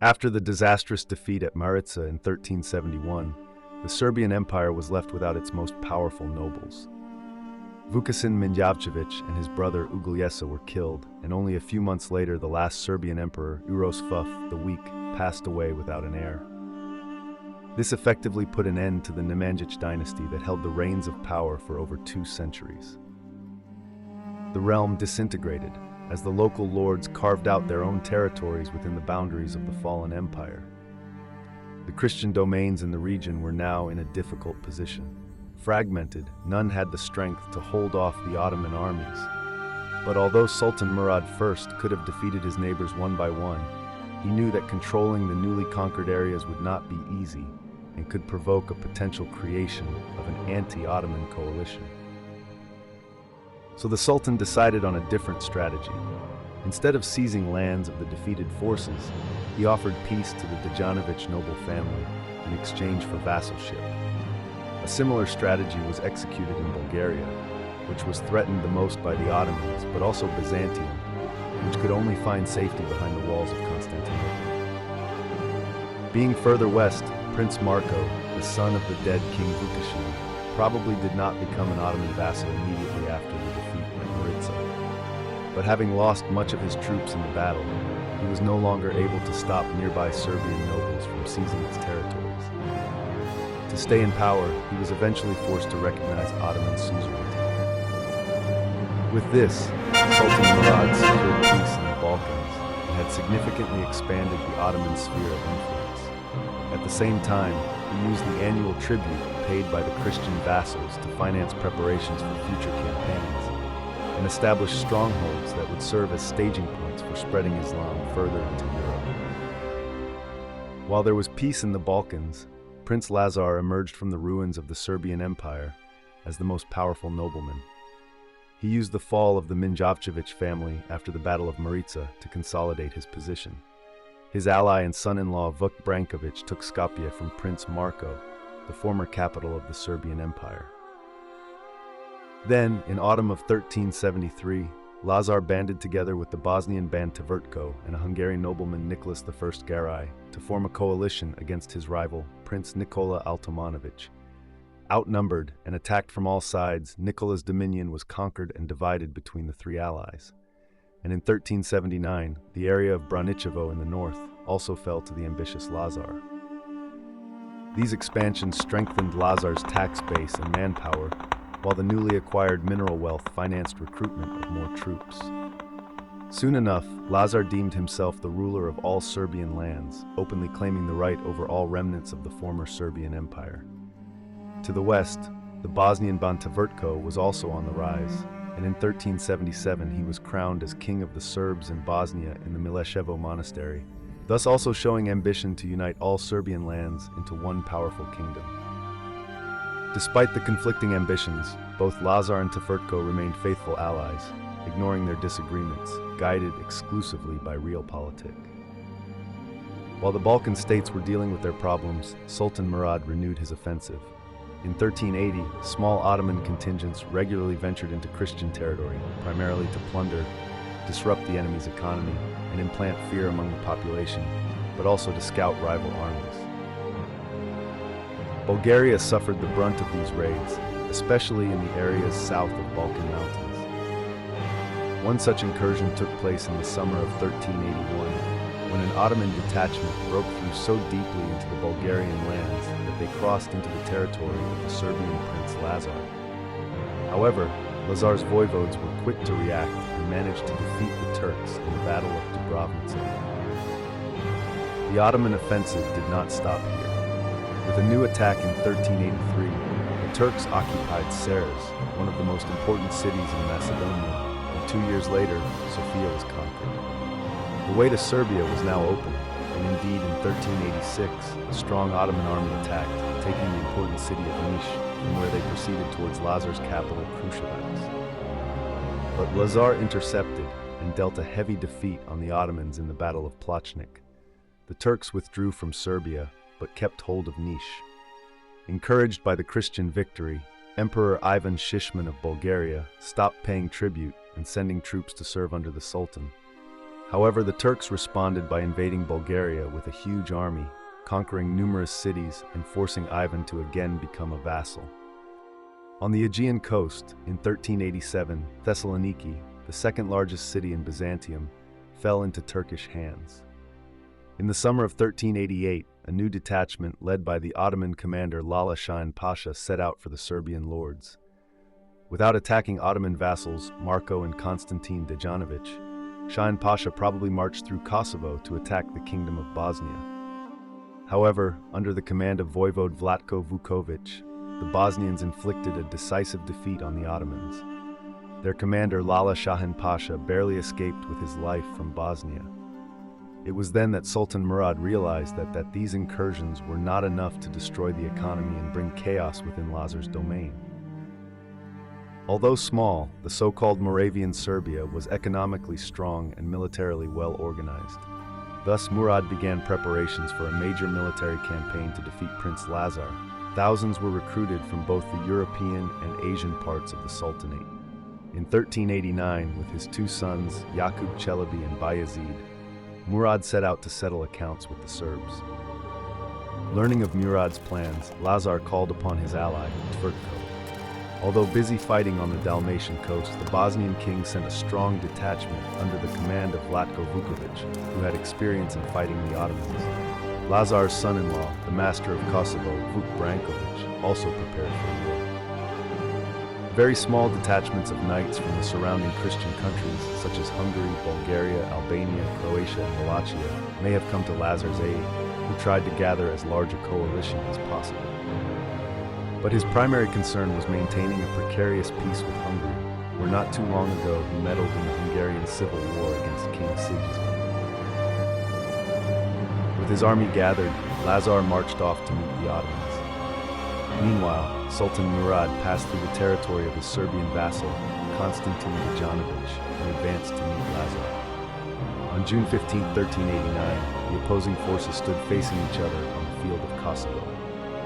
After the disastrous defeat at Maritsa in 1371, the Serbian Empire was left without its most powerful nobles. Vukašin Miljavčević and his brother Ugljesa were killed, and only a few months later the last Serbian emperor, Uroš Fuf the Weak, passed away without an heir. This effectively put an end to the Nemanjić dynasty that held the reins of power for over 2 centuries. The realm disintegrated, as the local lords carved out their own territories within the boundaries of the fallen empire. The Christian domains in the region were now in a difficult position. Fragmented, none had the strength to hold off the Ottoman armies. But although Sultan Murad I could have defeated his neighbors one by one, he knew that controlling the newly conquered areas would not be easy and could provoke a potential creation of an anti-Ottoman coalition. So the Sultan decided on a different strategy. Instead of seizing lands of the defeated forces, he offered peace to the Dejanović noble family in exchange for vassalship. A similar strategy was executed in Bulgaria, which was threatened the most by the Ottomans, but also Byzantium, which could only find safety behind the walls of Constantinople. Being further west, Prince Marko, the son of the dead King Vukašin, probably did not become an Ottoman vassal immediately after the defeat at Maritsa. But having lost much of his troops in the battle, he was no longer able to stop nearby Serbian nobles from seizing its territories. To stay in power, he was eventually forced to recognize Ottoman suzerainty. With this, Sultan Murad secured peace in the Balkans and had significantly expanded the Ottoman sphere of influence. At the same time, he used the annual tribute paid by the Christian vassals to finance preparations for future campaigns and establish strongholds that would serve as staging points for spreading Islam further into Europe. While there was peace in the Balkans, Prince Lazar emerged from the ruins of the Serbian Empire as the most powerful nobleman. He used the fall of the Miljavčević family after the Battle of Maritsa to consolidate his position. His ally and son-in-law Vuk Branković took Skopje from Prince Marko, the former capital of the Serbian Empire. Then, in autumn of 1373, Lazar banded together with the Bosnian band Tvrtko and a Hungarian nobleman Nicholas I Garai to form a coalition against his rival, Prince Nikola Altomanović. Outnumbered and attacked from all sides, Nikola's dominion was conquered and divided between the 3 allies. And in 1379, the area of Braničevo in the north also fell to the ambitious Lazar. These expansions strengthened Lazar's tax base and manpower, while the newly acquired mineral wealth financed recruitment of more troops. Soon enough, Lazar deemed himself the ruler of all Serbian lands, openly claiming the right over all remnants of the former Serbian Empire. To the west, the Bosnian Ban Tvrtko was also on the rise, and in 1377 he was crowned as king of the Serbs in Bosnia in the Mileševo monastery, thus also showing ambition to unite all Serbian lands into one powerful kingdom. Despite the conflicting ambitions, both Lazar and Tvrtko remained faithful allies, ignoring their disagreements, guided exclusively by realpolitik. While the Balkan states were dealing with their problems, Sultan Murad renewed his offensive. In 1380, small Ottoman contingents regularly ventured into Christian territory, primarily to plunder, disrupt the enemy's economy, and implant fear among the population, but also to scout rival armies. Bulgaria suffered the brunt of these raids, especially in the areas south of Balkan Mountains. One such incursion took place in the summer of 1381, when an Ottoman detachment broke through so deeply into the Bulgarian lands that they crossed into the territory of the Serbian Prince Lazar. However, Lazar's voivodes were quick to react and managed to defeat the Turks in the Battle of Dubrovnica. The Ottoman offensive did not stop here. With a new attack in 1383, the Turks occupied Seres, one of the most important cities in Macedonia, and 2 years later, Sofia was conquered. The way to Serbia was now open, and indeed in 1386, a strong Ottoman army attacked, taking the important city of Niš, from where they proceeded towards Lazar's capital, Kruševac. But Lazar intercepted and dealt a heavy defeat on the Ottomans in the Battle of Plochnik. The Turks withdrew from Serbia, but kept hold of Niš. Encouraged by the Christian victory, Emperor Ivan Shishman of Bulgaria stopped paying tribute and sending troops to serve under the Sultan. However, the Turks responded by invading Bulgaria with a huge army, conquering numerous cities and forcing Ivan to again become a vassal. On the Aegean coast, in 1387, Thessaloniki, the second largest city in Byzantium, fell into Turkish hands. In the summer of 1388, a new detachment led by the Ottoman commander Lala Shahin Pasha set out for the Serbian lords. Without attacking Ottoman vassals Marko and Konstantin Dejanovic, Shahin Pasha probably marched through Kosovo to attack the Kingdom of Bosnia. However, under the command of Voivode Vlatko Vukovic, the Bosnians inflicted a decisive defeat on the Ottomans. Their commander Lala Shahin Pasha barely escaped with his life from Bosnia. It was then that Sultan Murad realized that these incursions were not enough to destroy the economy and bring chaos within Lazar's domain. Although small, the so-called Moravian Serbia was economically strong and militarily well organized. Thus, Murad began preparations for a major military campaign to defeat Prince Lazar. Thousands were recruited from both the European and Asian parts of the Sultanate. In 1389, with his two sons, Yakub Çelebi and Bayezid, Murad set out to settle accounts with the Serbs. Learning of Murad's plans, Lazar called upon his ally, Tvrtko. Although busy fighting on the Dalmatian coast, the Bosnian king sent a strong detachment under the command of Vlatko Vukovic, who had experience in fighting the Ottomans. Lazar's son-in-law, the master of Kosovo, Vuk Brankovic, also prepared for war. Very small detachments of knights from the surrounding Christian countries, such as Hungary, Bulgaria, Albania, Croatia, and Wallachia, may have come to Lazar's aid, who tried to gather as large a coalition as possible. But his primary concern was maintaining a precarious peace with Hungary, where not too long ago he meddled in the Hungarian civil war against King Sigismund. With his army gathered, Lazar marched off to meet the Ottomans. Meanwhile, Sultan Murad passed through the territory of his Serbian vassal, Konstantin Dejanovic, and advanced to meet Lazar. On June 15, 1389, the opposing forces stood facing each other on the field of Kosovo.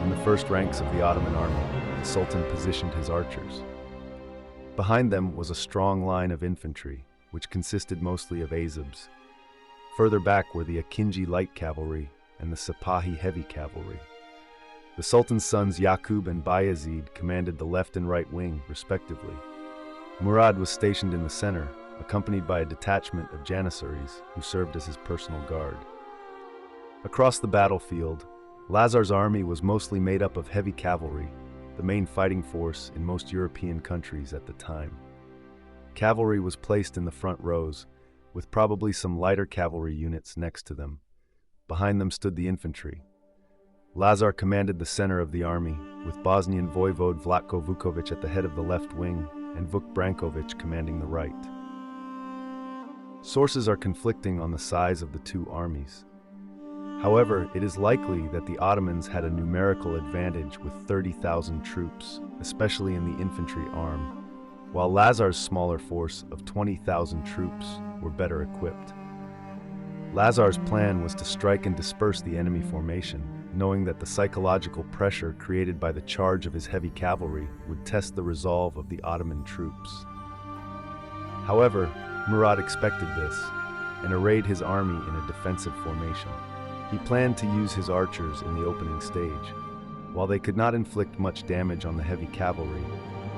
In the first ranks of the Ottoman army, the Sultan positioned his archers. Behind them was a strong line of infantry, which consisted mostly of Azebs. Further back were the Akinji light cavalry and the Sipahi heavy cavalry. The Sultan's sons Yakub and Bayezid commanded the left and right wing, respectively. Murad was stationed in the center, accompanied by a detachment of Janissaries who served as his personal guard. Across the battlefield, Lazar's army was mostly made up of heavy cavalry, the main fighting force in most European countries at the time. Cavalry was placed in the front rows, with probably some lighter cavalry units next to them. Behind them stood the infantry. Lazar commanded the center of the army, with Bosnian voivode Vlatko Vukovic at the head of the left wing and Vuk Brankovic commanding the right. Sources are conflicting on the size of the two armies. However, it is likely that the Ottomans had a numerical advantage with 30,000 troops, especially in the infantry arm, while Lazar's smaller force of 20,000 troops were better equipped. Lazar's plan was to strike and disperse the enemy formation, knowing that the psychological pressure created by the charge of his heavy cavalry would test the resolve of the Ottoman troops. However, Murad expected this and arrayed his army in a defensive formation. He planned to use his archers in the opening stage. While they could not inflict much damage on the heavy cavalry,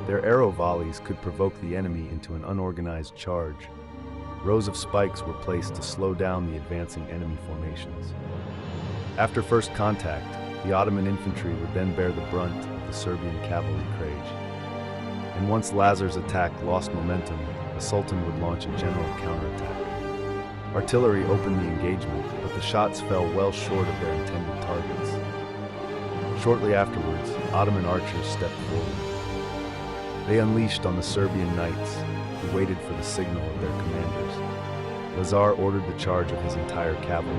their arrow volleys could provoke the enemy into an unorganized charge. Rows of spikes were placed to slow down the advancing enemy formations. After first contact, the Ottoman infantry would then bear the brunt of the Serbian cavalry charge. And once Lazar's attack lost momentum, the Sultan would launch a general counterattack. Artillery opened the engagement, but the shots fell well short of their intended targets. Shortly afterwards, Ottoman archers stepped forward. They unleashed on the Serbian knights, who waited for the signal of their commanders. Lazar ordered the charge of his entire cavalry.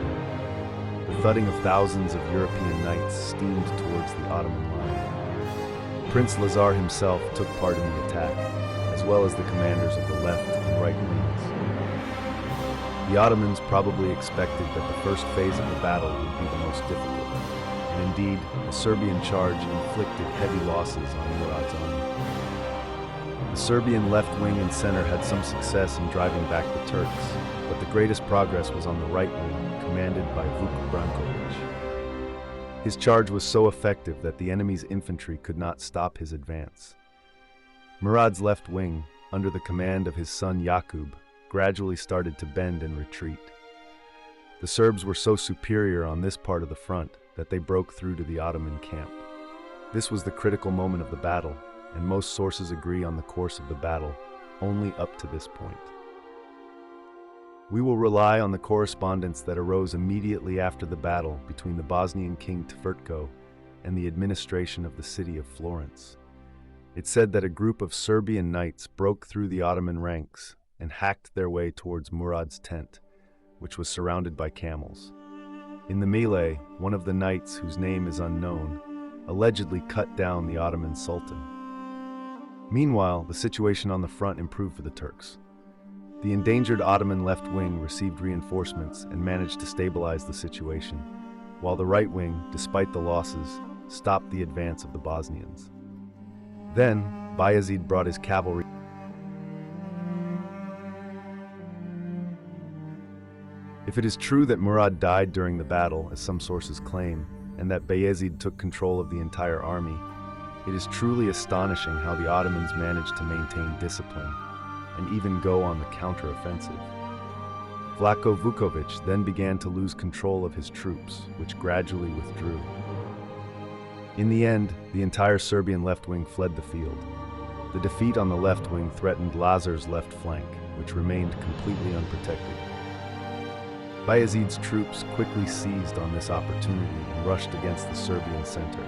The thudding of thousands of European knights steamed towards the Ottoman line. Prince Lazar himself took part in the attack, as well as the commanders of the left and right wings. The Ottomans probably expected that the first phase of the battle would be the most difficult, and indeed, the Serbian charge inflicted heavy losses on Murad's army. The Serbian left wing and center had some success in driving back the Turks, but the greatest progress was on the right wing, commanded by Vuk Brankovic. His charge was so effective that the enemy's infantry could not stop his advance. Murad's left wing, under the command of his son Jakub, gradually started to bend and retreat. The Serbs were so superior on this part of the front that they broke through to the Ottoman camp. This was the critical moment of the battle, and most sources agree on the course of the battle only up to this point. We will rely on the correspondence that arose immediately after the battle between the Bosnian king Tvrtko and the administration of the city of Florence. It said that a group of Serbian knights broke through the Ottoman ranks and hacked their way towards Murad's tent, which was surrounded by camels. In the melee, one of the knights, whose name is unknown, allegedly cut down the Ottoman Sultan. Meanwhile, the situation on the front improved for the Turks. The endangered Ottoman left wing received reinforcements and managed to stabilize the situation, while the right wing, despite the losses, stopped the advance of the Bosnians. Then, Bayezid brought his cavalry. If it is true that Murad died during the battle, as some sources claim, and that Bayezid took control of the entire army, it is truly astonishing how the Ottomans managed to maintain discipline and even go on the counter-offensive. Vlatko Vukovic then began to lose control of his troops, which gradually withdrew. In the end, the entire Serbian left wing fled the field. The defeat on the left wing threatened Lazar's left flank, which remained completely unprotected. Bayezid's troops quickly seized on this opportunity and rushed against the Serbian center.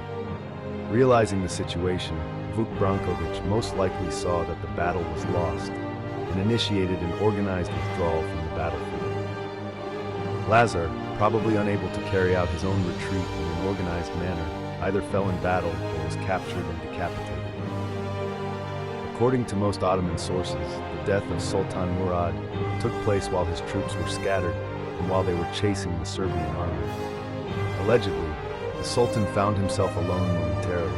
Realizing the situation, Vuk Brankovic most likely saw that the battle was lost and initiated an organized withdrawal from the battlefield. Lazar, probably unable to carry out his own retreat in an organized manner, either fell in battle or was captured and decapitated. According to most Ottoman sources, the death of Sultan Murad took place while his troops were scattered and while they were chasing the Serbian army. Allegedly, the Sultan found himself alone momentarily,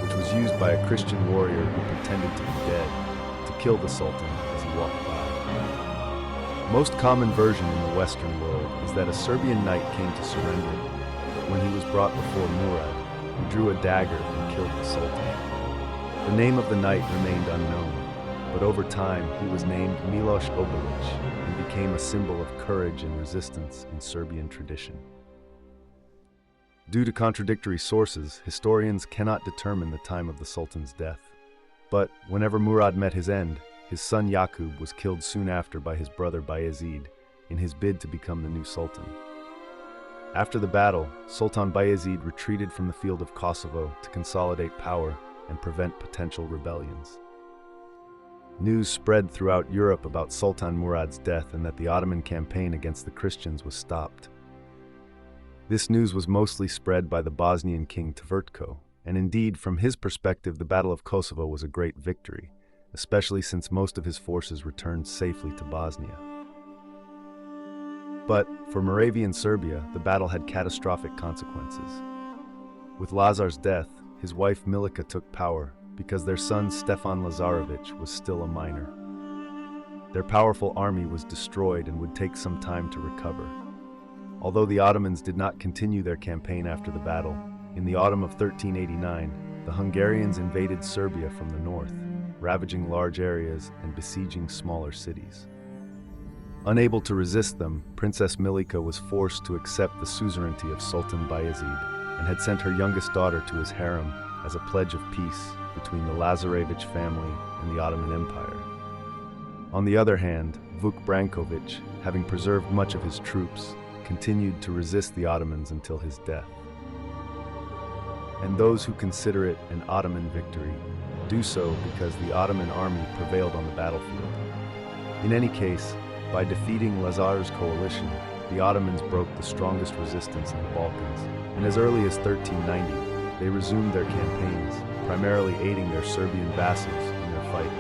which was used by a Christian warrior who pretended to be dead to kill the Sultan as he walked by. Most common version in the Western world is that a Serbian knight came to surrender. When he was brought before Murad, he drew a dagger and killed the Sultan. The name of the knight remained unknown, but over time he was named Miloš Obilić and became a symbol of courage and resistance in Serbian tradition. Due to contradictory sources, historians cannot determine the time of the Sultan's death. But whenever Murad met his end, his son Jakub was killed soon after by his brother Bayezid in his bid to become the new Sultan. After the battle, Sultan Bayezid retreated from the field of Kosovo to consolidate power and prevent potential rebellions. News spread throughout Europe about Sultan Murad's death and that the Ottoman campaign against the Christians was stopped. This news was mostly spread by the Bosnian king Tvrtko, and indeed, from his perspective, the Battle of Kosovo was a great victory, especially since most of his forces returned safely to Bosnia. But for Moravian Serbia, the battle had catastrophic consequences. With Lazar's death, his wife Milica took power because their son Stefan Lazarevic was still a minor. Their powerful army was destroyed and would take some time to recover. Although the Ottomans did not continue their campaign after the battle, in the autumn of 1389, the Hungarians invaded Serbia from the north, ravaging large areas and besieging smaller cities. Unable to resist them, Princess Milica was forced to accept the suzerainty of Sultan Bayezid and had sent her youngest daughter to his harem as a pledge of peace between the Lazarevic family and the Ottoman Empire. On the other hand, Vuk Brankovic, having preserved much of his troops, continued to resist the Ottomans until his death. And those who consider it an Ottoman victory do so because the Ottoman army prevailed on the battlefield. In any case, by defeating Lazar's coalition, the Ottomans broke the strongest resistance in the Balkans, and as early as 1390, they resumed their campaigns, primarily aiding their Serbian vassals in their fight